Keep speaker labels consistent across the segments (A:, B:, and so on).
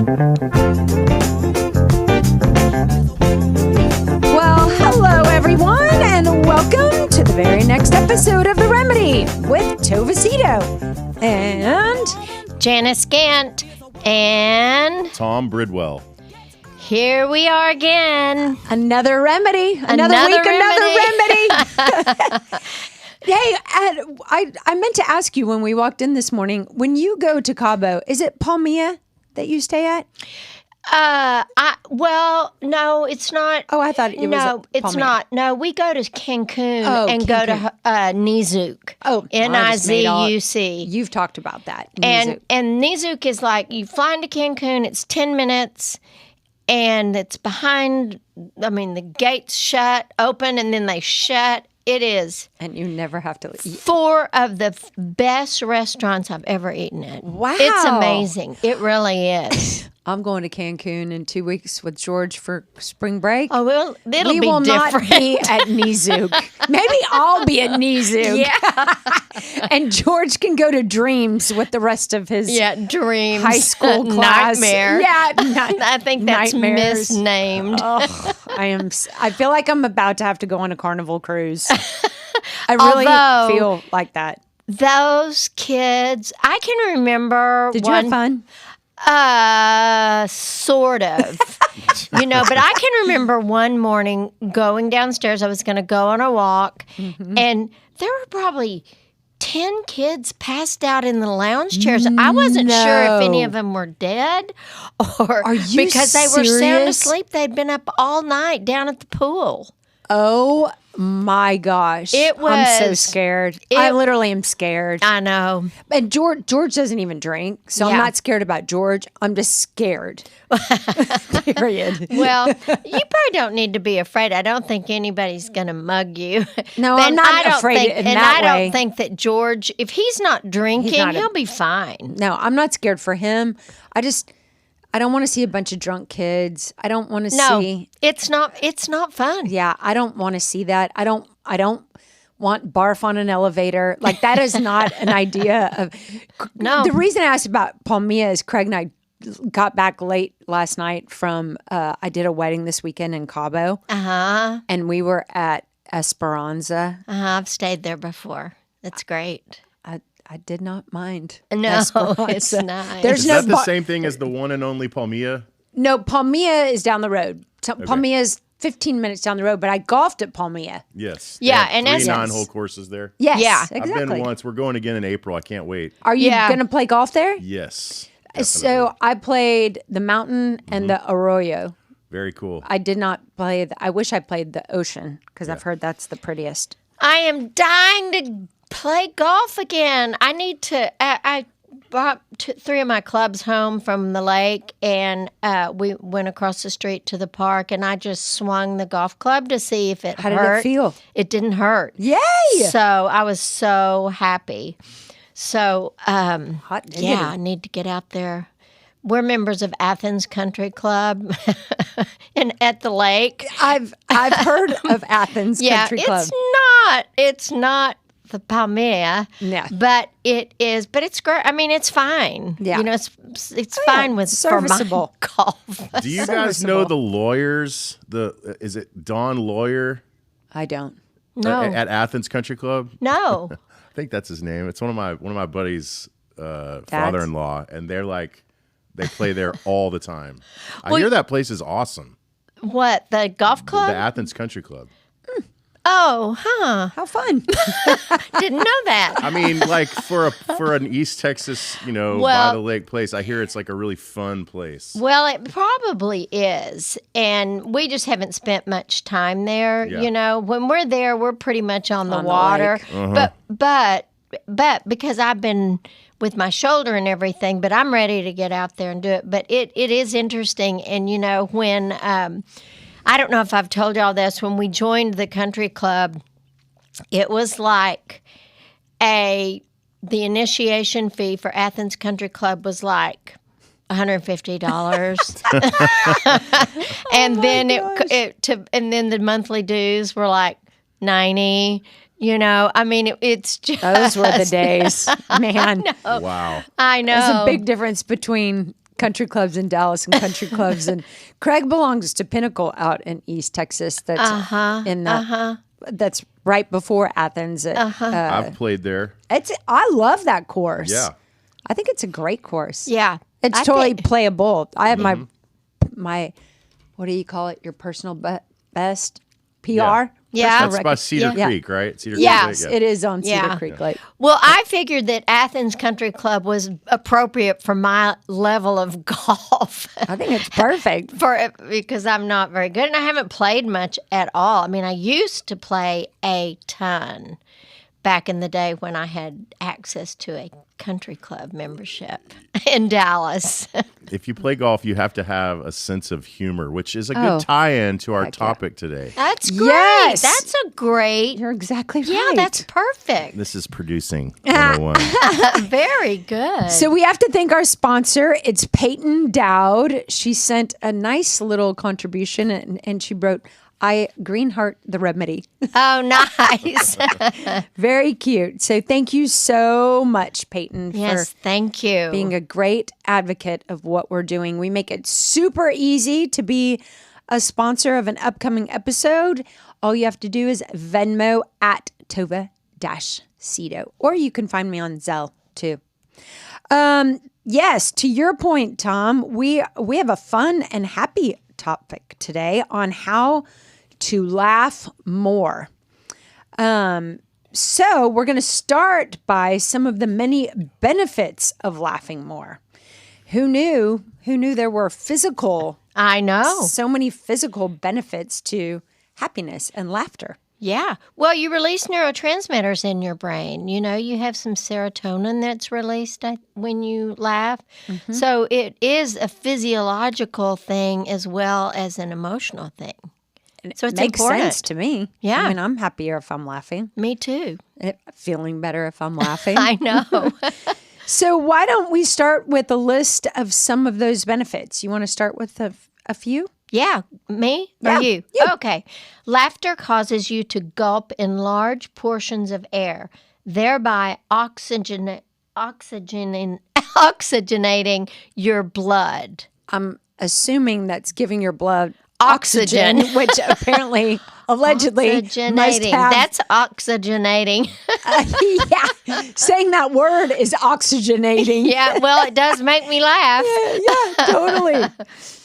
A: Well, hello everyone, and welcome to the very next episode of The Remedy with Tova Sido and
B: Janice Gaunt and
C: Tom Bridwell.
B: Here we are again.
A: Another remedy. Another week, another remedy. Hey, I meant to ask you when we walked in this morning, when you go to Cabo, is it Palmilla that you stay at?
B: Well, no, it's not.
A: Oh, I thought it was.
B: No, it's
A: Palmilla.
B: not. No, we go to Cancun and
A: Cancun.
B: go to Nizuc.
A: Oh,
B: Nizuc.
A: You've talked about that.
B: And Nizuc is like you fly into Cancun. It's 10 minutes, and it's behind. I mean, the gates open, and then they shut. It is.
A: And you never have to eat.
B: 4 of the best restaurants I've ever eaten at.
A: Wow.
B: It's amazing. It really is.
A: I'm going to Cancun in 2 weeks with George for spring break.
B: Oh, well, it'll
A: we
B: be
A: will
B: different.
A: not be at Nizuc. Maybe I'll be at Nizuc.
B: Yeah.
A: And George can go to Dreams with the rest of his
B: dreams.
A: high school class.
B: Nightmare.
A: Yeah.
B: I think that's
A: nightmares.
B: misnamed.
A: Oh, I feel like I'm about to have to go on a Carnival cruise. I really feel like that.
B: Those kids, I can remember.
A: Did you have fun?
B: Sort of. But I can remember one morning going downstairs. I was going to go on a walk, and there were probably 10 kids passed out in the lounge chairs. I wasn't sure if any of them were dead or
A: Are you
B: because they were sound
A: serious?
B: asleep. They'd been up all night down at the pool.
A: Oh my gosh. I'm so scared. I literally am scared.
B: I know.
A: And George doesn't even drink, so I'm not scared about George. I'm just scared. Period.
B: Well, you probably don't need to be afraid. I don't think anybody's going to mug you.
A: No, I'm not afraid in that way.
B: I don't think that George, if he's not drinking, he'll be fine.
A: No, I'm not scared for him. I don't want to see a bunch of drunk kids. I don't want to see.
B: It's not fun.
A: Yeah, I don't want to see that. I don't want barf on an elevator. Like that is not an idea of.
B: No.
A: The reason I asked about Palmilla is Craig and I got back late last night from. I did a wedding this weekend in Cabo. And we were at Esperanza.
B: I've stayed there before. It's great.
A: I did not mind.
B: No,
A: Esperanza.
B: it's nice.
C: Is that the same thing as the one and only Palmilla?
A: No, Palmilla is down the road. Palmilla is 15 minutes down the road, but I golfed at Palmilla.
C: Yes.
B: Yeah,
C: and
B: and
C: 3 9-hole courses there.
A: Yes,
B: Yeah.
A: exactly.
C: I've been once. We're going again in April. I can't wait.
A: Are you going to play golf there?
C: Yes.
A: So I played the mountain and the arroyo.
C: Very cool.
A: I did not play. I wish I played the ocean because I've heard that's the prettiest.
B: I am dying to play golf again. I need to. I brought 3 of my clubs home from the lake, and we went across the street to the park, and I just swung the golf club to see if it hurt.
A: How did it feel?
B: It didn't hurt.
A: Yay!
B: So I was so happy. So
A: Hot diggity.
B: yeah, I need to get out there. We're members of Athens Country Club and at the lake.
A: I've heard of Athens Country Club.
B: It's not the Palmilla.
A: No.
B: But it is. But it's great. I mean, it's fine.
A: Yeah.
B: It's fine with
A: serviceable
B: for my golf.
C: Do you guys know the lawyers? Is it Don Lawyer?
A: I don't.
B: No.
C: At Athens Country Club?
B: No.
C: I think that's his name. It's one of my buddies' father-in-law, and they play there all the time. I hear that place is awesome.
B: What, the golf club?
C: The Athens Country Club.
B: Oh, huh.
A: How fun.
B: Didn't know that.
C: I mean, like for an East Texas, by the lake place, I hear it's like a really fun place.
B: Well, it probably is. And we just haven't spent much time there.
C: Yeah.
B: When we're there, we're pretty much on the
A: the
B: water.
A: lake.
B: But because I've been with my shoulder and everything, but I'm ready to get out there and do it. But it is interesting. And, when I don't know if I've told y'all this, when we joined the country club, it was like the initiation fee for Athens Country Club was like $150. And then and then the monthly dues were like $90. I mean, it's just
A: Those were the days, man.
C: Wow.
B: I know.
A: There's a big difference between country clubs in Dallas and country clubs. And Craig belongs to Pinnacle out in East Texas. That's in the that's right before Athens.
C: I've played there.
A: I love that course.
C: Yeah.
A: I think it's a great course.
B: Yeah.
A: It's totally playable. I have my what do you call it? Your personal best PR?
B: Yeah.
C: That's by Cedar Creek, right? Cedar
A: Yes,
C: Creek,
A: it is on Cedar Creek Lake.
B: Well, I figured that Athens Country Club was appropriate for my level of golf.
A: I think it's perfect.
B: Because I'm not very good and I haven't played much at all. I mean, I used to play a ton back in the day when I had access to a country club membership in Dallas.
C: If you play golf, you have to have a sense of humor, which is a good tie-in to our topic today.
B: That's great.
A: Yes.
B: That's a great.
A: You're exactly right.
B: Yeah, that's perfect.
C: This is producing 101.
B: Very good.
A: So we have to thank our sponsor. It's Peyton Dowd. She sent a nice little contribution and she wrote, I Greenheart the remedy.
B: Oh, nice.
A: Very cute. So thank you so much, Peyton,
B: Yes,
A: for
B: thank you.
A: being a great advocate of what we're doing. We make it super easy to be a sponsor of an upcoming episode. All you have to do is Venmo at Tova Sido, or you can find me on Zelle too. Yes, to your point, Tom, we have a fun and happy topic today on how to laugh more. So we're going to start by some of the many benefits of laughing more. Who knew there were
B: I know.
A: so many physical benefits to happiness and laughter?
B: Yeah. Well, you release neurotransmitters in your brain. You know, you have some serotonin that's released when you laugh. Mm-hmm. So it is a physiological thing as well as an emotional thing. So it's
A: makes
B: important.
A: sense to me.
B: Yeah.
A: I mean, I'm happier if I'm laughing.
B: Me too.
A: Feeling better if I'm laughing.
B: I know.
A: So why don't we start with a list of some of those benefits? You want to start with a few?
B: Yeah. Me or you? Okay. Laughter causes you to gulp in large portions of air, thereby oxygenating your blood.
A: I'm assuming that's giving your blood
B: Oxygen.
A: which apparently, allegedly, must have.
B: That's oxygenating.
A: Yeah, saying that word is oxygenating.
B: Yeah, well, it does make me laugh.
A: Yeah,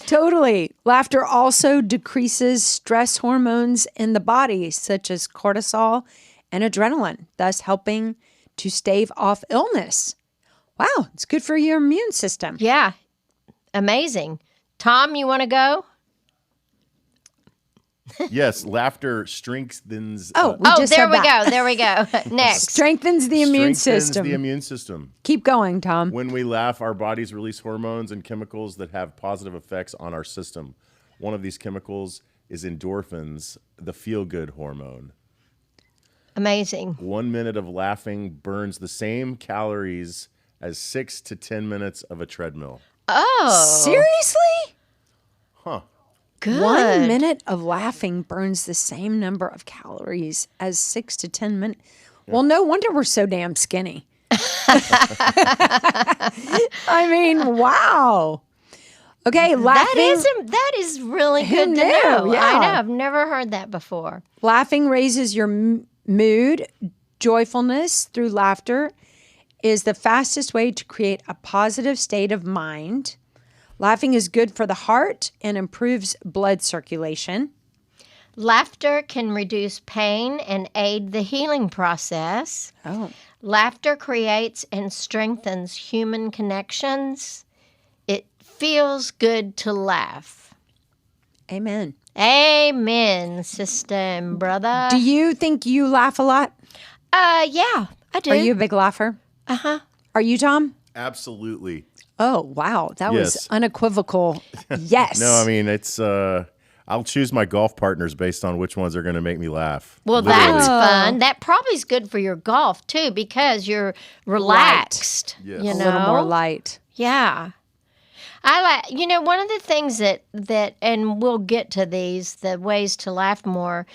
A: totally. Laughter also decreases stress hormones in the body, such as cortisol and adrenaline, thus helping to stave off illness. Wow, it's good for your immune system.
B: Yeah, amazing. Tom, you want to go?
C: Yes, laughter strengthens.
A: There
B: we go. Next.
A: Strengthens the immune system.
C: The immune system.
A: Keep going, Tom.
C: When we laugh, our bodies release hormones and chemicals that have positive effects on our system. One of these chemicals is endorphins, the feel-good hormone.
B: Amazing.
C: 1 minute of laughing burns the same calories as 6 to 10 minutes of a treadmill.
B: Oh.
A: Seriously?
C: Huh.
B: Good.
A: 1 minute of laughing burns the same number of calories as 6 to 10 minutes. Well, no wonder we're so damn skinny. I mean, wow. Okay, laughing.
B: That is really good to know.
A: Yeah.
B: I know. I've never heard that before.
A: Laughing raises your mood. Joyfulness through laughter is the fastest way to create a positive state of mind. Laughing is good for the heart and improves blood circulation.
B: Laughter can reduce pain and aid the healing process.
A: Oh.
B: Laughter creates and strengthens human connections. It feels good to laugh.
A: Amen.
B: Amen, sister and brother.
A: Do you think you laugh a lot?
B: Yeah, I do.
A: Are you a big laugher?
B: Uh-huh.
A: Are you, Tom?
C: Absolutely.
A: Oh, wow. That was
C: Yes.
A: unequivocal. Yes.
C: No, I mean, it's, I'll choose my golf partners based on which ones are going to make me laugh.
B: Well,
C: Literally.
B: that's fun. That probably is good for your golf, too, because you're relaxed.
C: Yes.
B: You
A: a
B: know?
A: little more light.
B: Yeah. One of the things that, and we'll get to these, the ways to laugh more,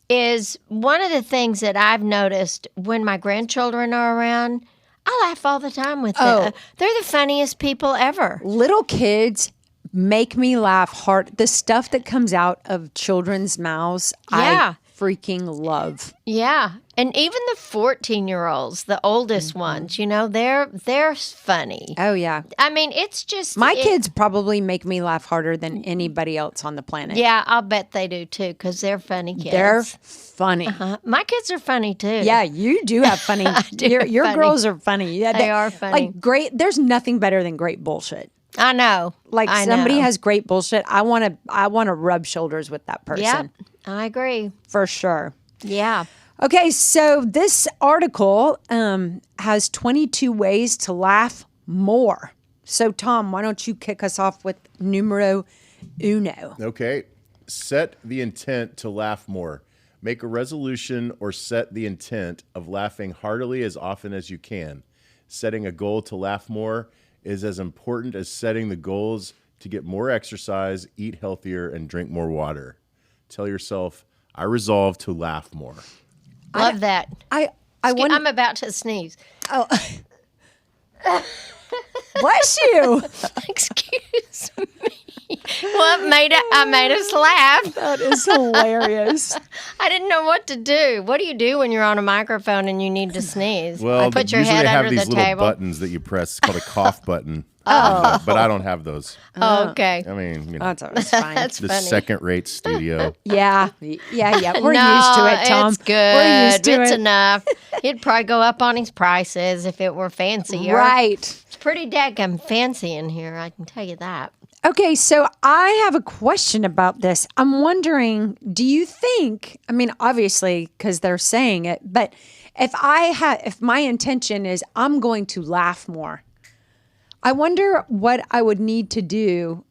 B: is one of the things that I've noticed when my grandchildren are around, I laugh all the time with
A: Oh.
B: them. They're the funniest people ever.
A: Little kids make me laugh hard. The stuff that comes out of children's mouths,
B: Yeah.
A: I freaking love.
B: Yeah. And even the 14-year-olds, the oldest ones, they're funny.
A: Oh, yeah.
B: I mean, it's just
A: My kids probably make me laugh harder than anybody else on the planet.
B: Yeah, I'll bet they do too, because they're funny kids.
A: They're funny.
B: My kids are funny too.
A: Yeah, you do have funny. Your
B: funny.
A: girls are funny. Yeah,
B: They are funny.
A: Like great. There's nothing better than great bullshit.
B: I know.
A: Like
B: I
A: somebody
B: know.
A: has great bullshit. I want to rub shoulders with that person.
B: Yep, I agree.
A: For sure.
B: Yeah.
A: Okay, so this article has 22 ways to laugh more. So, Tom, why don't you kick us off with numero uno?
C: Okay. Set the intent to laugh more. Make a resolution or set the intent of laughing heartily as often as you can. Setting a goal to laugh more is as important as setting the goals to get more exercise, eat healthier, and drink more water. Tell yourself, I resolve to laugh more.
B: Love that.
A: I wonder.
B: I'm about to sneeze.
A: Oh. Bless you.
B: Excuse me. Well, I made us laugh.
A: That is hilarious.
B: I didn't know what to do. What do you do when you're on a microphone and you need to sneeze?
C: Well,
B: Put your
C: usually
B: head
C: they have
B: under
C: these
B: the
C: little
B: table.
C: buttons that you press. It's called a cough button. But I don't have those.
B: Oh, okay.
C: I mean,
A: That's fine.
B: That's
C: the
B: funny.
C: second-rate studio.
A: Yeah. We're
B: no,
A: used to it, Tom.
B: It's good.
A: We're used to
B: It's
A: it.
B: enough. He'd probably go up on his prices if it were fancier.
A: Right.
B: It's pretty daggum fancy in here, I can tell you that.
A: Okay, so I have a question about this. I'm wondering, do you think, I mean, obviously, because they're saying it, but if my intention is I'm going to laugh more, I wonder what I would need to do.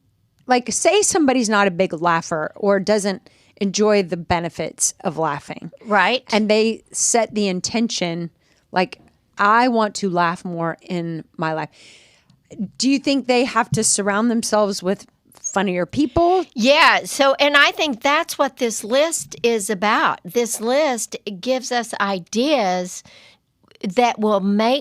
A: Like, say somebody's not a big laugher or doesn't enjoy the benefits of laughing.
B: Right.
A: And they set the intention, like, I want to laugh more in my life. Do you think they have to surround themselves with funnier people?
B: Yeah. So, and I think that's what this list is about. This list gives us ideas that will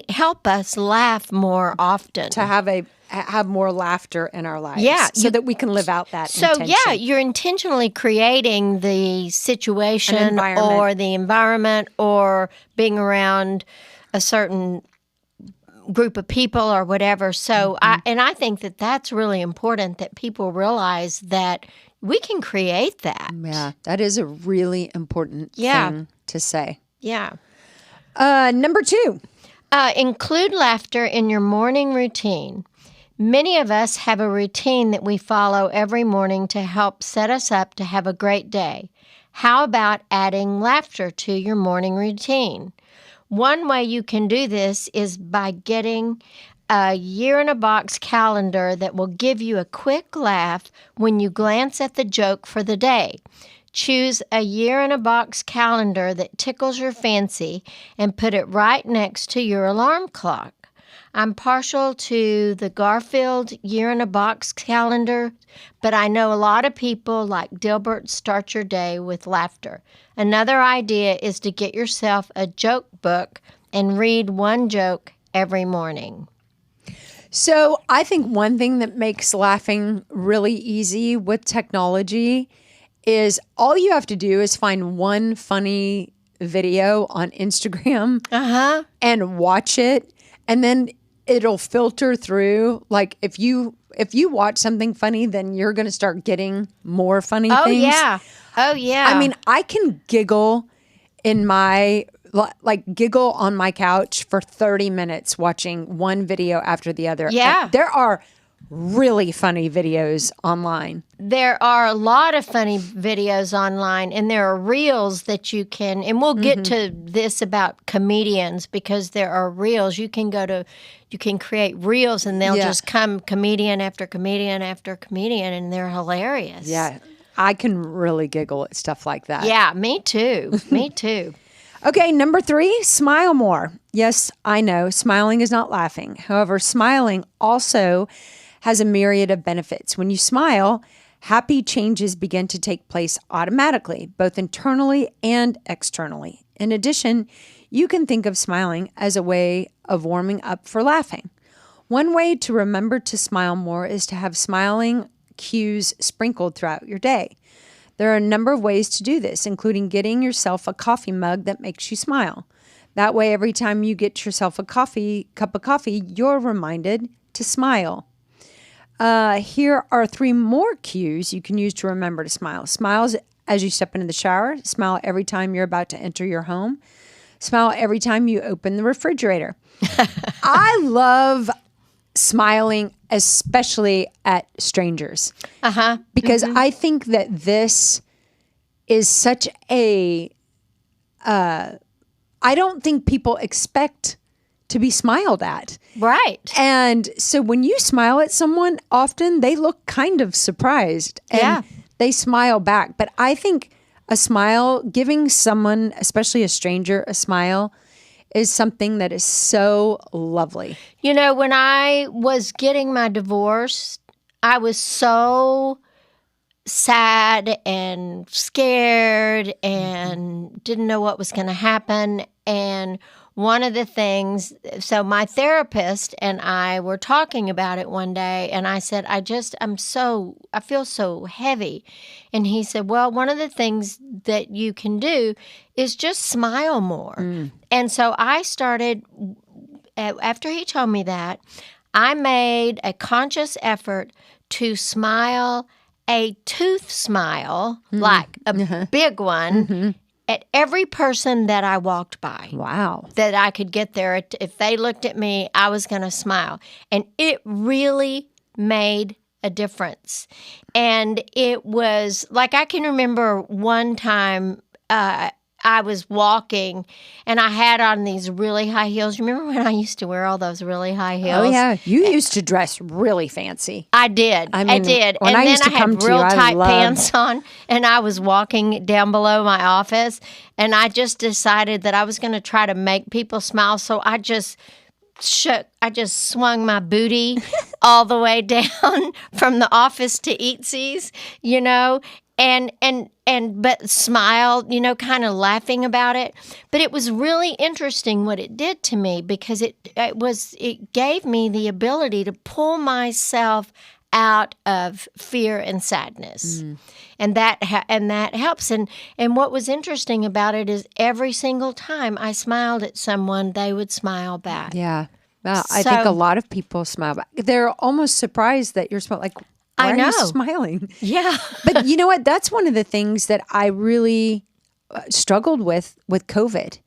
B: help us laugh more often.
A: To have more laughter in our lives.
B: Yeah,
A: So that we can live out that
B: So,
A: intention.
B: yeah, you're intentionally creating the situation
A: An environment.
B: or the environment or being around a certain group of people or whatever. So, I think that that's really important, that people realize that we can create that.
A: Yeah, that is a really important thing to say.
B: Yeah.
A: Number 2.
B: Include laughter in your morning routine. Many of us have a routine that we follow every morning to help set us up to have a great day. How about adding laughter to your morning routine? One way you can do this is by getting a year-in-a-box calendar that will give you a quick laugh when you glance at the joke for the day. Choose a year-in-a-box calendar that tickles your fancy and put it right next to your alarm clock. I'm partial to the Garfield year-in-a-box calendar, but I know a lot of people like Dilbert start your day with laughter. Another idea is to get yourself a joke book and read one joke every morning.
A: So I think one thing that makes laughing really easy with technology is all you have to do is find one funny video on Instagram and watch it, and then it'll filter through. Like if you watch something funny, then you're going to start getting more funny things.
B: Oh yeah.
A: I mean, I can giggle giggle on my couch for 30 minutes watching one video after the other.
B: Yeah.
A: And there are really funny videos online.
B: There are a lot of funny videos online, and there are reels that you can, and we'll get to this about comedians, because there are reels. You can create reels, and they'll just come comedian after comedian after comedian, and they're hilarious.
A: Yeah. I can really giggle at stuff like that.
B: Yeah, me too. Me too.
A: Okay, number 3, smile more. Yes, I know, smiling is not laughing. However, smiling also has a myriad of benefits. When you smile, happy changes begin to take place automatically, both internally and externally. In addition, you can think of smiling as a way of warming up for laughing. One way to remember to smile more is to have smiling cues sprinkled throughout your day. There are a number of ways to do this, including getting yourself a coffee mug that makes you smile. That way, every time you get yourself a cup of coffee, you're reminded to smile. Here are 3 more cues you can use to remember to smile. Smile as you step into the shower. Smile every time you're about to enter your home. Smile every time you open the refrigerator. I love smiling, especially at strangers. Because I think that this is such a... I don't think people expect to be smiled at.
B: Right.
A: And so when you smile at someone, often they look kind of surprised and they smile back. But I think a smile, giving someone, especially a stranger, a smile is something that is so lovely.
B: You know, when I was getting my divorce, I was so sad and scared and didn't know what was going to happen. And one of the things, so my therapist and I were talking about it one day, and I said, I feel so heavy. And he said, well, one of the things that you can do is just smile more. And so I started, after he told me that, I made a conscious effort to smile a tooth smile, like a big one, at every person that I walked by.
A: Wow.
B: That I could get there. If they looked at me, I was going to smile. And it really made a difference. And it was, like, I can remember one time I was walking and I had on these really high heels. You remember when I used to wear all those really high heels?
A: Oh, yeah. You used to dress really fancy.
B: I did. I did.
A: When
B: and
A: I
B: then
A: used to
B: I
A: come
B: had
A: to
B: real
A: you, I
B: tight
A: loved...
B: pants on, and I was walking down below my office, and I just decided that I was going to try to make people smile. So I just swung my booty all the way down from the office to Eatsy's, you know, but smiled, you know, kind of laughing about it. But it was really interesting what it did to me, because it gave me the ability to pull myself out of fear and sadness. And that helps. And what was interesting about it is every single time I smiled at someone, they would smile back.
A: Yeah. Well, I think a lot of people smile back. They're almost surprised that you're smiling. Like, why are you smiling?
B: Yeah.
A: But you know what? That's one of the things that I really struggled with COVID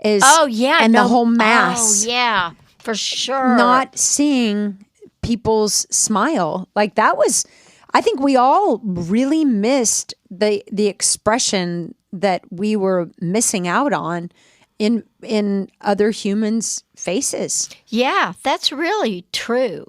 A: is the whole mass.
B: Oh, yeah, for sure.
A: Not seeing people's smile. Like, that was, I think we all really missed the expression that we were missing out on in other humans' faces.
B: Yeah, that's really true.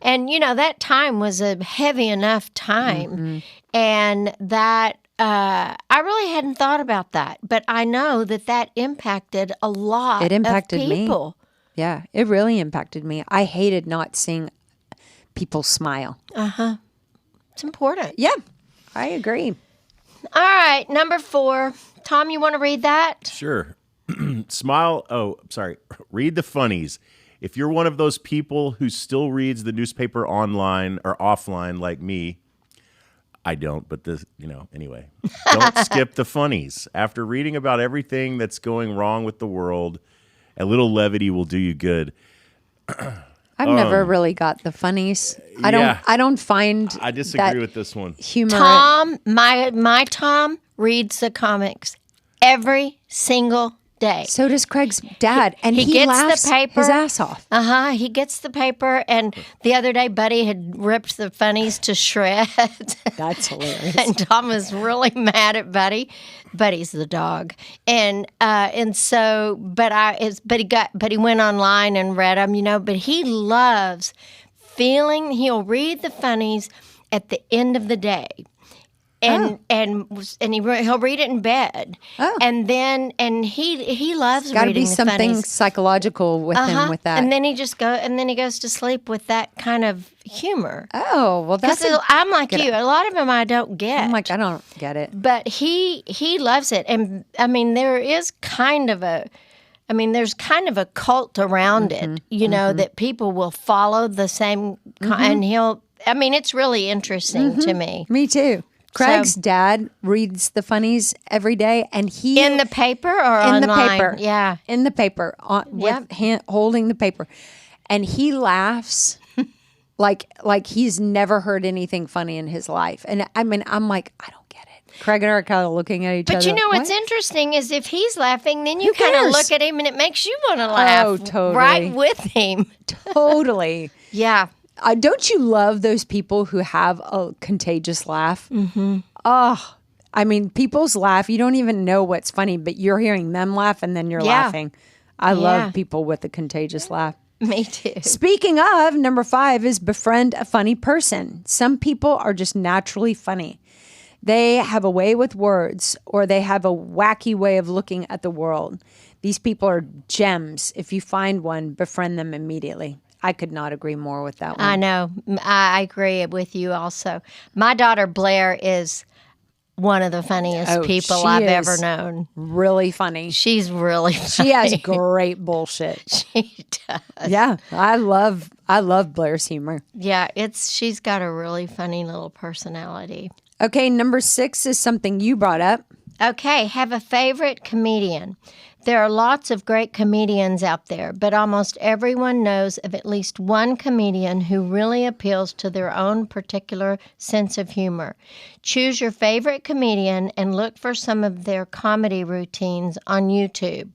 B: And, you know, that time was a heavy enough time. And that, I really hadn't thought about that. But I know that impacted a lot
A: of
B: people.
A: Me. Yeah, it really impacted me. I hated not seeing people smile.
B: It's important.
A: Yeah, I agree.
B: All right, number 4. Tom, you want to read that?
C: Sure. Smile. Oh, sorry. Read the funnies. If you're one of those people who still reads the newspaper online or offline like me, I don't, but anyway, don't skip the funnies. After reading about everything that's going wrong with the world, a little levity will do you good.
A: I've never really got the funnies. I don't find.
C: I disagree with this one.
A: Humor.
B: Tom, my Tom reads the comics every single day.
A: So does Craig's dad, and he
B: gets
A: laughs
B: the paper,
A: his ass off.
B: He gets the paper, and the other day, Buddy had ripped the funnies to shreds.
A: That's hilarious.
B: And Tom was really mad at Buddy. Buddy's the dog, and so, but he went online and read them, you know. But he loves feeling. He'll read the funnies at the end of the day. And he'll read it in bed, and he loves reading the funnies. Got to be something
A: psychological with him with that.
B: And then he goes to sleep with that kind of humor.
A: Oh, well, that's.
B: I'm like you. A lot of them I don't get.
A: I'm like, I don't get it.
B: But he loves it, and I mean there is kind of a I mean, there's kind of a cult around it, you know, that people will follow the same, and it's really interesting to me.
A: Me too. Craig's dad reads the funnies every day, and he
B: in the paper or
A: in
B: online?
A: the paper,
B: Yeah,
A: in the paper, with holding the paper, and he laughs like he's never heard anything funny in his life. And I mean, I'm like, I don't get it. Craig and I are kind of looking at each other.
B: but you know what's interesting is if he's laughing, then you kind of look at him and it makes you want to laugh.
A: Oh, totally.
B: Right with him.
A: Totally.
B: Yeah.
A: Don't you love those people who have a contagious laugh? Mm-hmm. Oh, I mean, people's laugh, you don't even know what's funny, but you're hearing them laugh and then you're laughing. I love people with a contagious laugh.
B: Me too.
A: Speaking of, number 5 is befriend a funny person. Some people are just naturally funny. They have a way with words, or they have a wacky way of looking at the world. These people are gems. If you find one, befriend them immediately. I could not agree more with that one.
B: I know. I agree with you also. My daughter Blair is one of the funniest people I've ever known.
A: Really funny.
B: She's really funny.
A: She has great bullshit.
B: She does.
A: Yeah, I love Blair's humor.
B: Yeah, she's got a really funny little personality.
A: Okay, number 6 is something you brought up.
B: Okay, have a favorite comedian. There are lots of great comedians out there, but almost everyone knows of at least one comedian who really appeals to their own particular sense of humor. Choose your favorite comedian and look for some of their comedy routines on YouTube.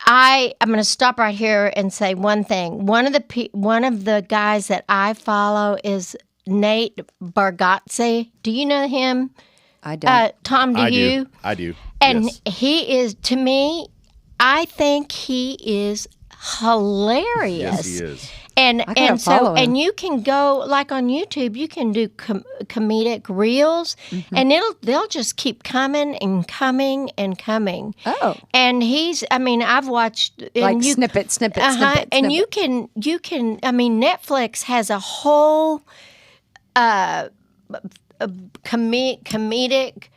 B: I'm going to stop right here and say one thing. One of the guys that I follow is Nate Bargatze. Do you know him?
A: I don't.
B: Tom, do you?
C: I do.
B: And
C: yes.
B: he is, to me, I think he is hilarious.
C: Yes, he is.
B: And you can go like on YouTube, you can do comedic reels, and they'll just keep coming and coming and coming.
A: Oh,
B: and I've watched
A: like snippet.
B: And you can. I mean, Netflix has a whole comedic.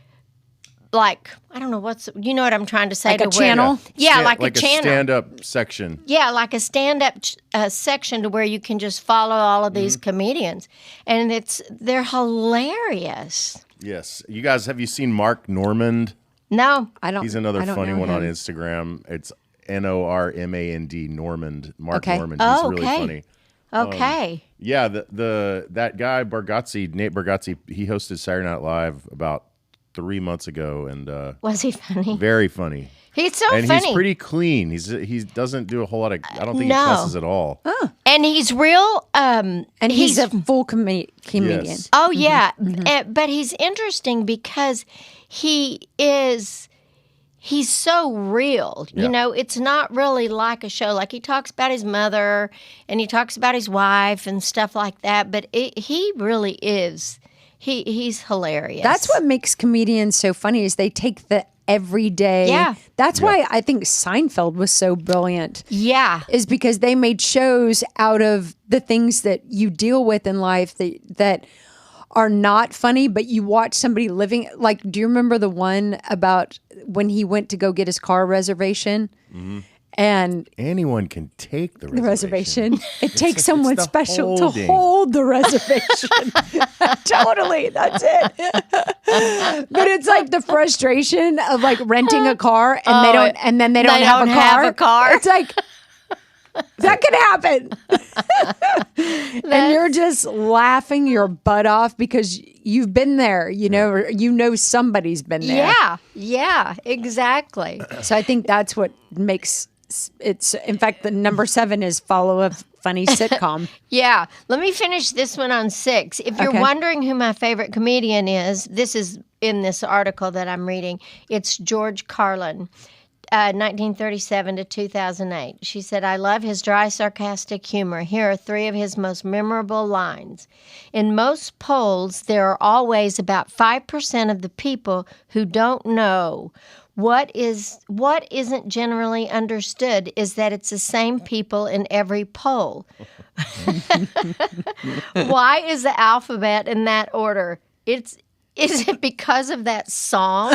B: Like, I don't know you know what I'm trying to say.
A: Like a channel?
B: Yeah, like a channel.
C: Stand-up section.
B: Yeah, like a stand-up section to where you can just follow all of these comedians. And they're hilarious.
C: Yes. You guys, have you seen Mark Normand?
B: No.
A: I don't.
C: He's another funny one
A: him.
C: on Instagram. It's Normand, Normand. Mark
A: Okay.
C: Normand. He's really funny.
B: Okay.
C: Yeah, that guy, Nate Bargatze, he hosted Saturday Night Live about 3 months ago, and
B: was he funny?
C: very funny.
B: He's so
C: and
B: funny.
C: He's pretty clean. He doesn't do a whole lot of. I don't think he cusses at all.
A: Oh.
B: And he's real.
A: And he's a full comedian.
C: Yes.
B: Oh yeah, but he's interesting because he's so real.
C: Yeah.
B: You know, it's not really like a show. Like he talks about his mother and he talks about his wife and stuff like that. But he really is. He's hilarious.
A: That's what makes comedians so funny is they take the everyday.
B: Yeah.
A: That's why I think Seinfeld was so brilliant.
B: Yeah.
A: Is because they made shows out of the things that you deal with in life that are not funny, but you watch somebody living. Like, do you remember the one about when he went to go get his car reservation? Mm-hmm. And
C: anyone can take the
A: reservation. It takes someone special to hold the reservation. Totally, that's it. But it's like the frustration of like renting a car and then they don't have a car. It's like that could happen. And you're just laughing your butt off because you've been there, or somebody's been there.
B: Yeah, exactly.
A: So I think that's what makes it's, in fact, the number 7 is follow a funny sitcom.
B: Yeah. Let me finish this one on 6. If you're wondering who my favorite comedian is, this is in this article that I'm reading. It's George Carlin, 1937 to 2008. She said, I love his dry, sarcastic humor. Here are 3 of his most memorable lines. In most polls, there are always about 5% of the people who don't know. What isn't generally understood is that it's the same people in every poll. Why is the alphabet in that order? It's Is it because of that song?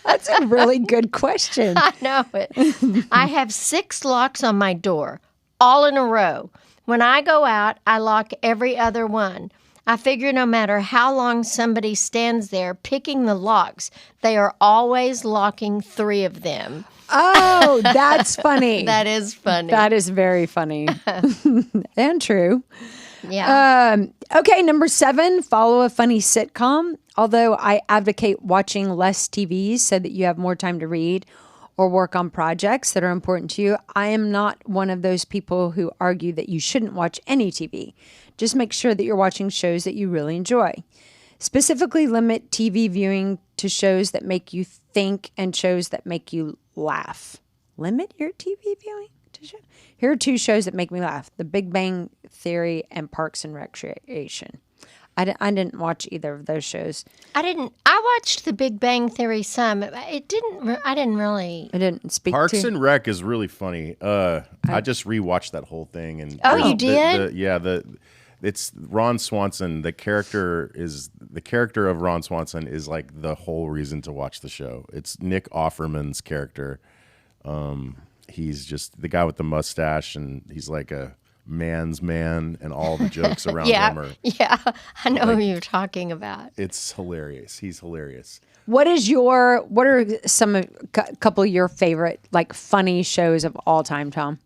A: That's a really good question.
B: I know it. I have 6 locks on my door, all in a row. When I go out, I lock every other one. I figure no matter how long somebody stands there picking the locks, they are always locking 3 of them.
A: Oh, that's funny.
B: That is funny.
A: That is very funny. And true.
B: Yeah.
A: Okay, number 7, follow a funny sitcom. Although I advocate watching less TVs so that you have more time to read or work on projects that are important to you, I am not one of those people who argue that you shouldn't watch any TV. Just make sure that you're watching shows that you really enjoy. Specifically, limit TV viewing to shows that make you think and shows that make you laugh. Limit your TV viewing to shows? Here are 2 shows that make me laugh: The Big Bang Theory and Parks and Recreation. I didn't watch either of those shows.
B: I watched The Big Bang Theory some. I didn't really.
A: I didn't speak
C: Parks
A: to.
C: and Rec is really funny. I just rewatched that whole thing, and
B: you did?
C: It's Ron Swanson. The character of Ron Swanson is like the whole reason to watch the show. It's Nick Offerman's character. He's just the guy with the mustache, and he's like a man's man, and all the jokes around him are.
B: Yeah, I know who you're talking about.
C: It's hilarious. He's hilarious.
A: What are couple of your favorite like funny shows of all time, Tom?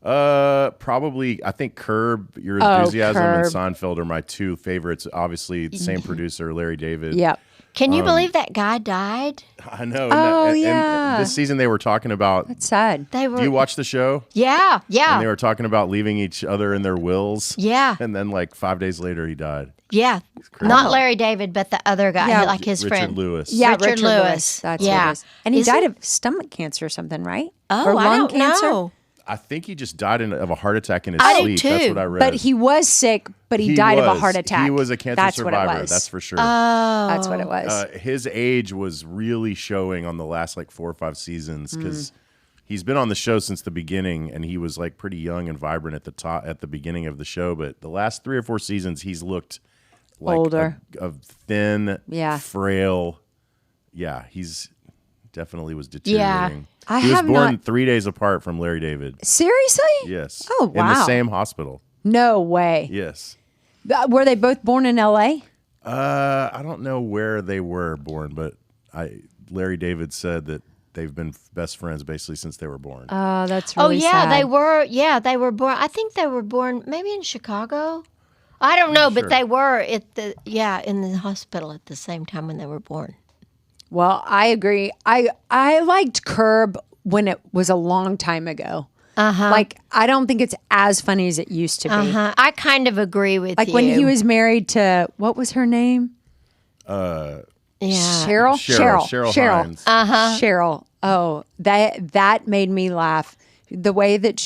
C: Probably I think Curb Your Enthusiasm and
A: Curb.
C: Seinfeld are my 2 favorites. Obviously, the same producer, Larry David.
A: Yep.
B: Can you believe that guy died?
C: I know.
A: Oh,
C: and
A: yeah.
C: this season they were talking about.
A: That's sad.
B: They were.
C: Do you watch the show?
B: Yeah.
C: And they were talking about leaving each other in their wills.
B: Yeah.
C: And then like 5 days later, he died.
B: Yeah. Not Larry David, but the other guy,
A: Yeah.
B: like his
C: Richard
B: friend.
C: Lewis.
A: Yeah,
B: Richard Lewis.
A: That's
B: Yeah.
A: what it is. And he
B: Is
A: died
B: it?
A: of stomach cancer or something, right?
B: Oh,
A: or lung
B: I don't
A: cancer.
B: know.
C: I think he just died of a heart attack in his
B: I do
C: sleep.
B: too.
C: That's what I read.
A: But he was sick, but he died of a heart attack.
C: He was a cancer
A: That's
C: survivor.
A: What it was.
C: That's for sure.
A: That's what it was.
C: His age was really showing on the last like 4 or 5 seasons because he's been on the show since the beginning, and he was like pretty young and vibrant at the beginning of the show. But the last 3 or 4 seasons, he's looked like
A: older,
C: a thin,
A: Yeah.
C: frail. Yeah, he's definitely was deteriorating.
A: I
C: He was
A: have
C: born
A: not-
C: 3 days apart from Larry David.
A: Seriously?
C: Yes.
A: Oh,
C: In the
A: wow.
C: same hospital.
A: No way.
C: Yes.
A: Were they both born in L.A.?
C: I don't know where they were born, but Larry David said that they've been best friends basically since they were born.
A: Oh, that's really sad.
B: they were. Yeah, they were born. I think they were born maybe in Chicago. I don't know, but
C: sure.
B: they were in the hospital at the same time when they were born.
A: Well, I agree. I liked Curb when it was a long time ago. Like, I don't think it's as funny as it used to be.
B: I kind of agree with
A: Like
B: you.
A: when he was married to, what was her name?
B: Yeah.
A: Cheryl
C: Hines.
A: Cheryl. Oh, that made me laugh. The way that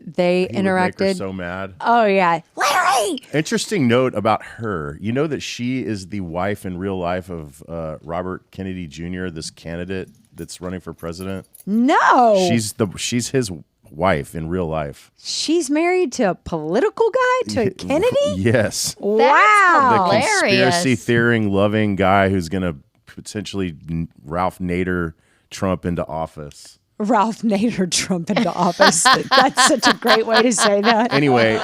A: they
C: He would make her
A: interacted.
C: so mad.
A: Oh yeah, Larry.
C: Interesting note about her. You know that she is the wife in real life of Robert Kennedy Jr., this candidate that's running for president.
A: No,
C: She's his wife in real life.
A: she's married to a political guy, to Kennedy.
C: Yes.
A: Wow.
C: The
B: Hilarious.
C: conspiracy theoring loving guy who's going to potentially Ralph Nader Trump into office.
A: Ralph Nader Trump into office. That's such a great way to say that.
C: Anyway,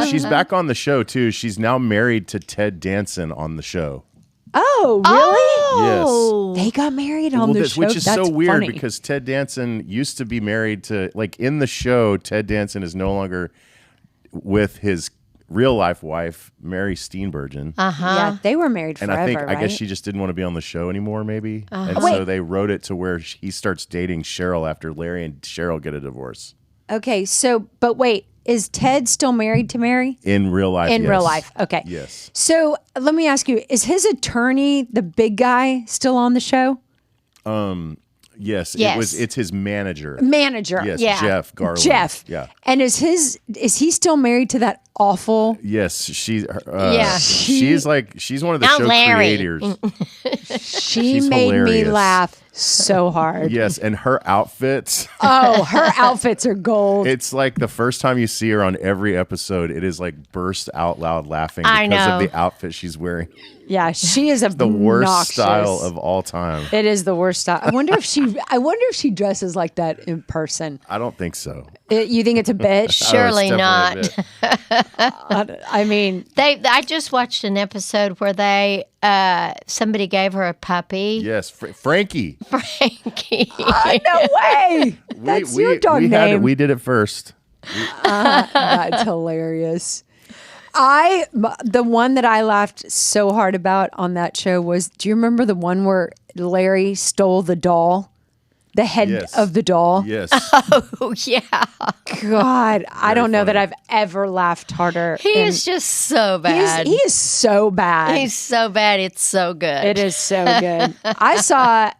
C: she's back on the show too. She's now married to Ted Danson on the show.
A: Oh, really?
B: Oh.
A: They got married on the show.
C: Which is
A: That's
C: so weird
A: funny.
C: because Ted Danson used to be married to, like in the show, Ted Danson is no longer with his real life wife, Mary Steenburgen.
A: Yeah, they were married
C: And
A: forever.
C: I guess she just didn't want to be on the show anymore, maybe. And
A: Wait.
C: so they wrote it to where he starts dating Cheryl after Larry and Cheryl get a divorce.
A: Okay, but wait, is Ted still married to Mary?
C: In real life,
A: In
C: yes.
A: real life, okay.
C: Yes.
A: So let me ask you: is his attorney, the big guy, still on the show?
C: Yes.
B: Yes.
C: It's his manager.
A: Manager.
C: Yes,
B: Yeah.
C: Jeff Garland.
A: Jeff.
C: Yeah.
A: And is he still married to that awful.
C: Yes, she's
B: Yeah.
C: she's one of the
B: Now
C: show
B: Larry.
C: creators.
A: She
C: She's
A: made me
C: hilarious.
A: laugh so hard.
C: Yes, and her outfits.
A: Oh, her outfits are gold.
C: It's like the first time you see her on every episode, it is like burst out loud laughing
B: I
C: because
B: know.
C: of the outfit she's wearing.
A: Yeah, she is
C: The worst style of all time.
A: It is the worst style. I wonder if she dresses like that in person.
C: I don't think so.
A: You think it's a bitch?
C: Oh, it's
B: Surely not.
C: definitely a bit.
A: I mean,
B: I just watched an episode where somebody gave her a puppy.
C: Yes, Frankie.
B: Frankie.
A: no way. That's your dog name.
C: We did it first.
A: That's hilarious. The one that I laughed so hard about on that show was, do you remember the one where Larry stole the doll? The head
C: Yes.
A: of the doll?
C: Yes.
B: Oh, yeah.
A: God, I don't know that
C: funny.
A: I've ever laughed harder.
B: He is just so bad.
A: He is so bad.
B: He's so bad. It's so good.
A: It is so good. I saw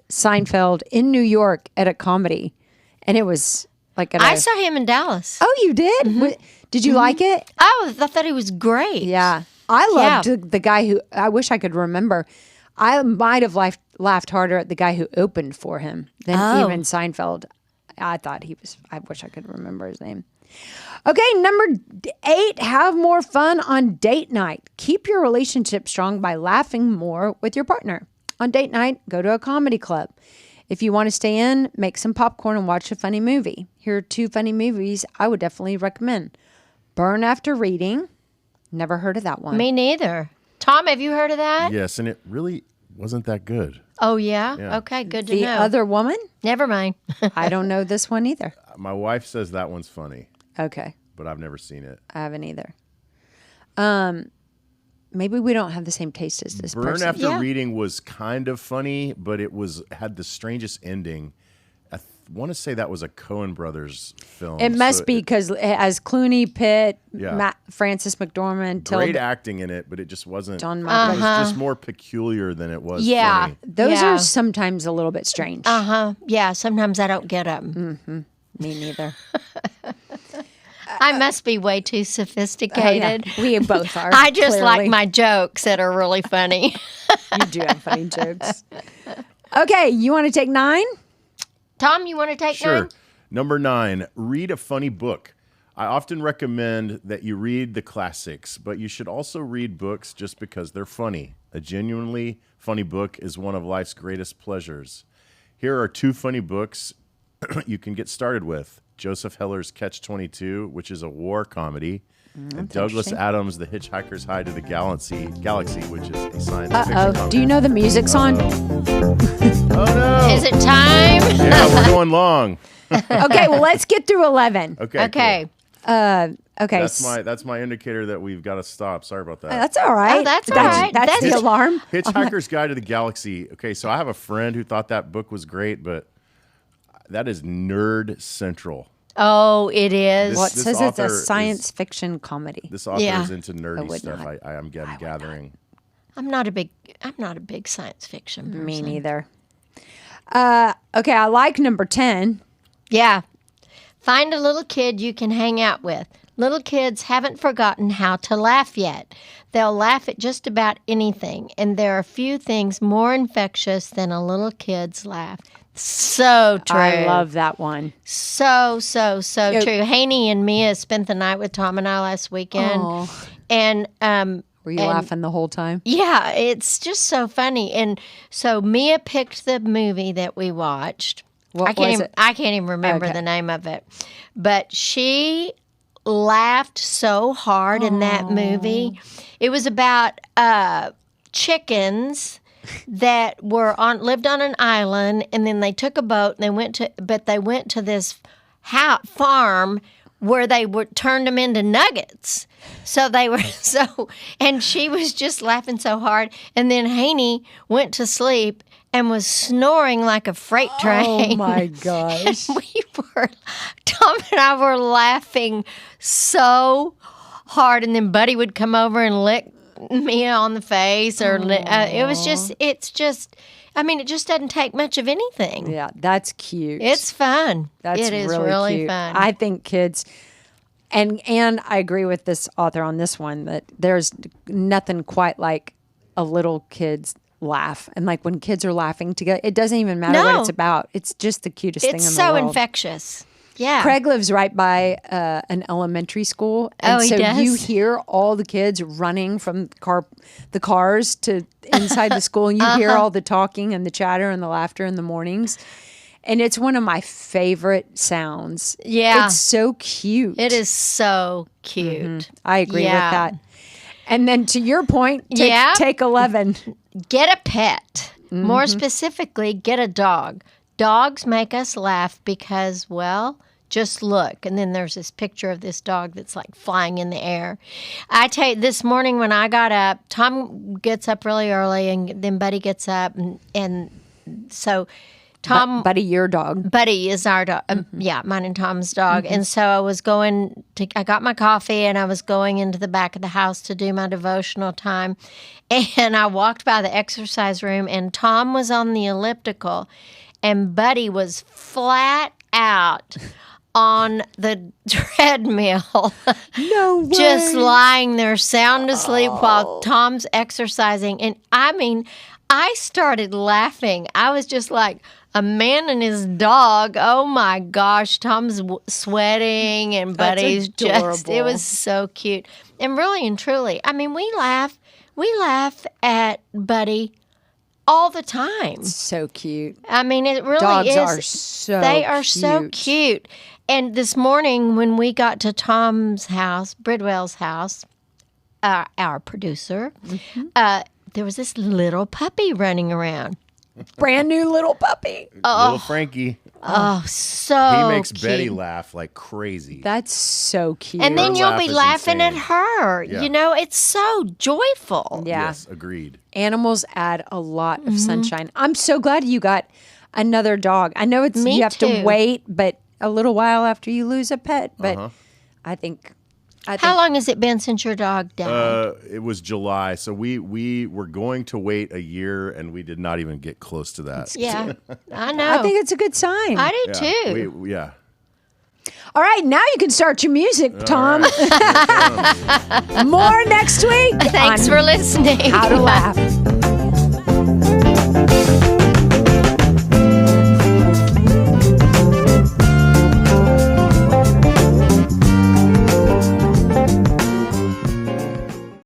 A: Seinfeld in New York at a comedy, and it was like
B: I saw him in Dallas.
A: Oh, you did? Did you like it?
B: I thought he was great.
A: Yeah, I loved the guy who. I wish I could remember. I might have laughed harder at the guy who opened for him than even Seinfeld. I thought he was. I wish I could remember his name. Okay, number 8, have more fun on date night. Keep your relationship strong by laughing more with your partner. On date night, go to a comedy club. If you want to stay in, make some popcorn and watch a funny movie. Here are 2 funny movies I would definitely recommend. Burn After Reading. Never heard of that one.
B: Me neither. Tom, have you heard of that?
C: Yes, and it really wasn't that good.
B: Oh, yeah?
C: Yeah.
B: Okay, good to
A: The
B: know.
A: Other Woman.
B: Never mind.
A: I don't know this one either.
C: My wife says that one's funny,
A: Okay,
C: but I've never seen it.
A: I haven't either. Maybe we don't have the same taste as this
C: Burn
A: person.
C: After
B: Yeah.
C: Reading was kind of funny, but it had the strangest ending. I want to say that was a Coen Brothers film.
A: It must
C: so
A: be because it has Clooney, Pitt,
C: Yeah.
A: Francis McDormand,
C: great acting in it, but it just wasn't.
A: John
C: It
A: Malkovich.
C: was just more peculiar than it was.
B: Yeah.
C: funny.
A: Those
B: Yeah.
A: are sometimes a little bit strange.
B: Yeah, sometimes I don't get them.
A: Me neither.
B: I must be way too sophisticated.
A: We both are.
B: I just
A: clearly.
B: like my jokes that are really funny.
A: You do have funny jokes. Okay, you want to take 9?
B: Tom, you want to take
C: Sure.
B: 9?
C: Number 9, read a funny book. I often recommend that you read the classics, but you should also read books just because they're funny. A genuinely funny book is one of life's greatest pleasures. Here are 2 funny books you can get started with. Joseph Heller's Catch-22, which is a war comedy, and Douglas Adams' The Hitchhiker's Guide to the Galaxy, which is a science fiction comedy.
A: Do you know the music's on?
C: Oh, no.
B: Is it time?
C: Yeah, we're going long.
A: Okay, well, let's get through 11.
C: Okay.
B: Okay.
C: Cool.
A: Okay.
C: That's my indicator that we've got to stop. Sorry about that.
A: That's all right.
B: Oh, that's all right.
A: That's the
B: That's-
A: alarm.
C: Hitchhiker's Guide to the Galaxy. Okay, so I have a friend who thought that book was great, but that is nerd central.
B: Oh, it is.
A: Well, it
C: This
A: says it's a
C: author is-
A: science fiction comedy.
C: This author
B: Yeah.
C: is into nerdy
A: would
C: stuff.
A: not.
C: I'm gathering.
B: I'm not a big science fiction person.
A: Me neither. Okay, I like number 10.
B: Yeah. Find a little kid you can hang out with. Little kids haven't forgotten how to laugh yet. They'll laugh at just about anything, and there are few things more infectious than a little kid's laugh. So true.
A: I love that one.
B: So true. Haney and Mia spent the night with Tom and I last weekend.
A: Oh.
B: And
A: Were you laughing the whole time?
B: yeah, it's just so funny. And so Mia picked the movie that we watched.
A: What
B: I can't
A: was
B: even,
A: it?
B: I can't even remember
A: Okay.
B: the name of it. But she laughed so hard in that movie. It was about chickens that lived on an island, and then they took a boat and they went to this farm where they turned them into nuggets. So they were and she was just laughing so hard. And then Haney went to sleep and was snoring like a freight train.
A: Oh my gosh.
B: Tom and I were laughing so hard. And then Buddy would come over and lick Mia on the face, or it just doesn't take much of anything.
A: Yeah, that's cute.
B: It's fun.
A: That's
B: It is
A: really
B: really
A: cute.
B: fun.
A: I think kids, And I agree with this author on this one that there's nothing quite like a little kid's laugh. And like when kids are laughing together, it doesn't even matter what it's about. It's just the cutest thing in the world.
B: It's so infectious. Yeah.
A: Craig lives right by an elementary school. And
B: he
A: so
B: does?
A: you hear all the kids running from the cars to inside the school. And you hear all the talking and the chatter and the laughter in the mornings. And it's one of my favorite sounds.
B: Yeah.
A: It's so cute.
B: It is so cute.
A: Mm-hmm. I agree with that. And then to your point, take 11.
B: Get a pet. More specifically, get a dog. Dogs make us laugh because, well, just look. And then there's this picture of this dog that's like flying in the air. I tell you, this morning when I got up, Tom gets up really early and then Buddy gets up. And so Tom...
A: Buddy, your dog.
B: Buddy is our dog. Yeah, mine and Tom's dog. And so I got my coffee and I was going into the back of the house to do my devotional time. And I walked by the exercise room and Tom was on the elliptical and Buddy was flat out on the treadmill.
A: No way.
B: Just lying there sound asleep while Tom's exercising. And I mean, I started laughing. I was just like, a man and his dog. Oh my gosh, Tom's sweating and Buddy's just, it was so cute. And really and truly, I mean, we laugh at Buddy all the time.
A: So cute.
B: I mean, it really
A: Dogs
B: is.
A: are so
B: They are so cute. And this morning when we got to Tom's house, Bridwell's house, our producer, there was this little puppy running around.
A: Brand new little puppy.
C: Little Frankie.
B: Oh, so
C: He makes
B: cute.
C: Betty laugh like crazy.
A: That's so cute.
B: And then
C: Her
B: you'll
C: laugh
B: be
C: is
B: laughing at
C: insane.
B: her.
C: Yeah.
B: You know, it's so joyful.
A: yeah.
C: Yes, agreed.
A: Animals add a lot of sunshine. I'm so glad you got another dog. I know
B: Me
A: you have
B: too.
A: to wait, but a little while after you lose a pet. But I think
B: How long has it been since your dog died?
C: It was July, so we were going to wait a year, and we did not even get close to that.
B: Yeah, I know.
A: I think it's a good sign.
B: I do
C: Yeah,
B: too.
C: yeah.
A: All right, now you can start your music, Tom. More next week.
B: Thanks
A: on
B: for listening.
A: How to Laugh.